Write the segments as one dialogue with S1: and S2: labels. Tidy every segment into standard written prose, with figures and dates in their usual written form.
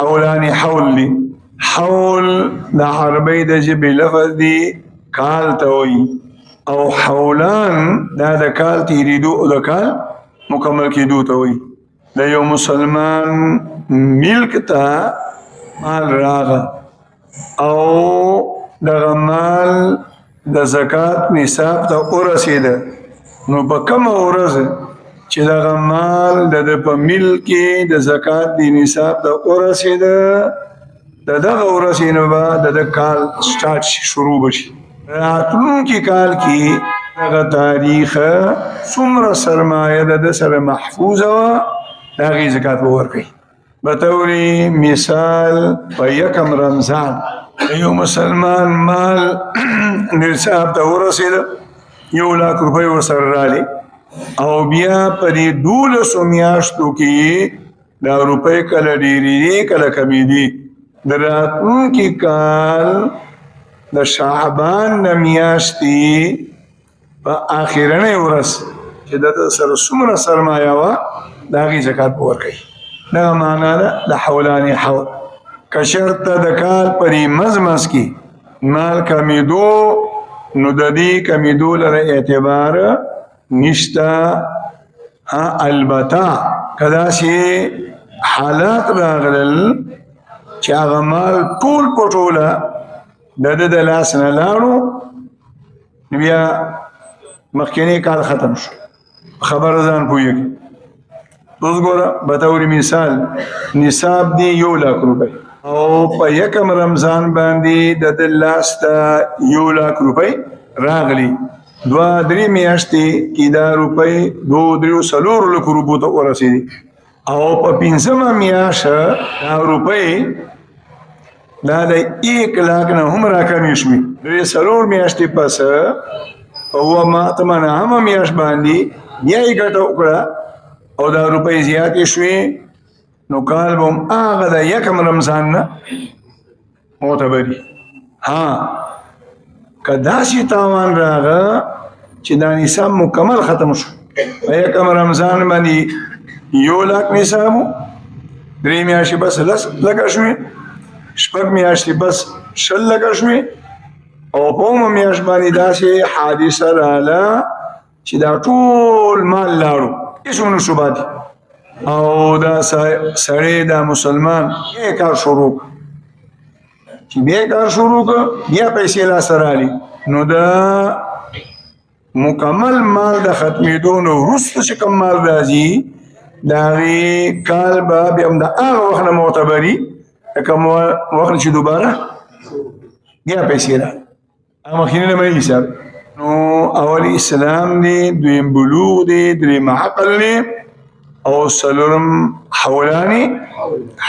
S1: حولان حول دی حول دا عربی دا جبی لفظ دی کال تاوی او حولان دا دا کال تیریدو او دا کال مکمل کی دو تاوی دا یو مسلمان ملک تا مال راغا او دا مال دا زکاة نصاب تا ارسیده نو با کم ورز چې دا مال د په ملک د زکات دی نصاب د ورسېده د دغه ورسېنه به د کال سٹارټ شروع بشي راتلونکي کال کې دغه تاریخ څومره سرمایه د سره محفوظه وه د هغې زکات به ورکوي بطور مثال په یکم رمضان یو مسلمان مال نصاب ته ورسېده 1,00,000 روپۍ ورسره راغلي او بیا په دې 12 میاشتو کې دا روپۍ کله ډېرې دي کله کمې دي د راتلونکي کال د شعبان د میاشتې په اخرنۍ ورځ چې د سره څومره سرمایه وه د هغې زکات به ورکوي دغه معنا ده د حولان حول که چېرته د کال په دې منځ کې مال کمېدو نو د دې کمېدو لره اعتبار نشتا البته که داسې حالات راغلل چې هغه مال ټول په ټوله د ده د لاس نه لاړو بیا مخکینی کال ختم شو خبر ځان پوهېږي اوس ګوره بطور مثال نصاب دی 1,00,000 روپۍ او په یکم رمضان باندې د ده لاس ته 1,00,000 روپۍ راغلي 2-3 میاشتې کې دا روپۍ 2-3 لکو روپو ته ورسېدي او په 5مه میاشت دا روپۍ دا د 1,00,000 نه هم راکمې شوې 3 میاشتې پس په 8مه میاشت باندې بیا یې ګټه وکړه او دا روپۍ زیاتې شوې نو کال به هم هغه د یکم رمضان نه معتبري که داسې تاوان راغه چې دا نصاب مکمل ختم شو په یکم رمضان باندې 1,00,000 نصاب و 3 میاشتې بس 10,000 شوې 6 میاشتې بس 20,000 شوې او په 9مه میاشت باندې داسې حادثه راغله چې دا ټول مال لاړو هېڅ ونه شو پاتې او دا سړی دا مسلمان بیا کار شروع کړ چې بیا کار شروع کړ بیا پیسې لاسته رالي نو دا مکمل مال د ختمېدو نه وروسته چې کوم مال راځي د هغې کال به بیا هم د هغه وخت نه معتبري د کوم وخت چې دوباره بیا پیسې رالي هغه مخکینی نه به حساب نو اول اسلام دی دویم بلوغ دی درېیم عقل دی او څلورم حولانې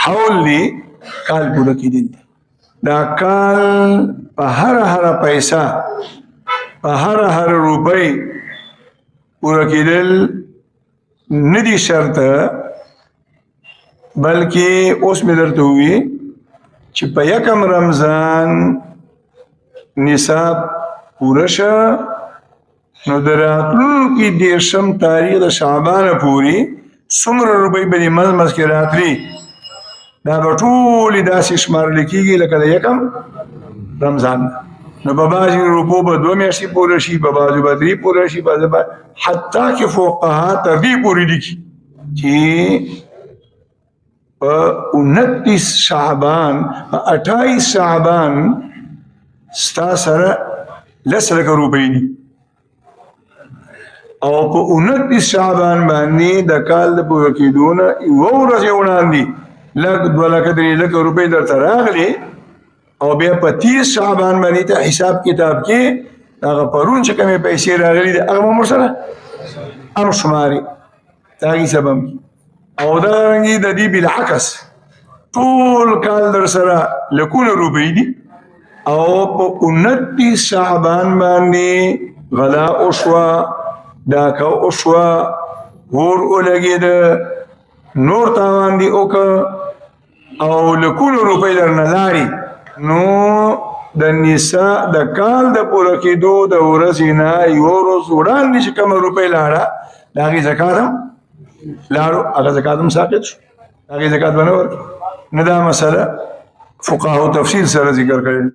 S1: حول دی کال پوره کېدل دی دا کال په هره پیسه په هره روپۍ پوره کېدل نه دي شرطه بلکې اوس مې درته ووي چې په یکم رمضان نصاب پوره شه نو د راتلونکي 10 تاریخ د شعبانه پورې څومره روپۍ به دې منځ کې راتلي دا به ټولې داسې شمارل کېږي لکه د یکم رمضان نو په بعضې روپو به 2 میاشتې پوره شي په بعضو به 3 پوره شي حتی کې فقها تر دې پورې لیکي چې په 29 شعبان په 28 شعبان ستا سره 10,000 روپۍ دي او په 29 شعبان باندې د کال د پوره کېدو نه یوه ورځ یې وړاندې 2,00,000 روپۍ درته راغلې او بیا په 30 شعبان باندې ته حساب کتاب کې هغه پرون چې کومې پیسې راغلي دي هغه به ورسره هم شماري د هغې سبب او دارنګې د دې بالعکس ټول کال در سره لکونه روپۍ دي او په 29 شعبان باندې غلا وشوه ډاکه وشوه اور ولګېده نور تاوان دې وکړه او لکونه روپۍ درنه لاړې نو د نصاب د کال د پوره کېدو د ورځې نه یوه ورځ وړاندې چې کومه روپۍ لاړه د هغې زکات هم لاړو هغه زکات هم ساقط شو هغې زکات به نه ورکړي نه دا مسله فقهاو تفصیل سره ذکر کړي.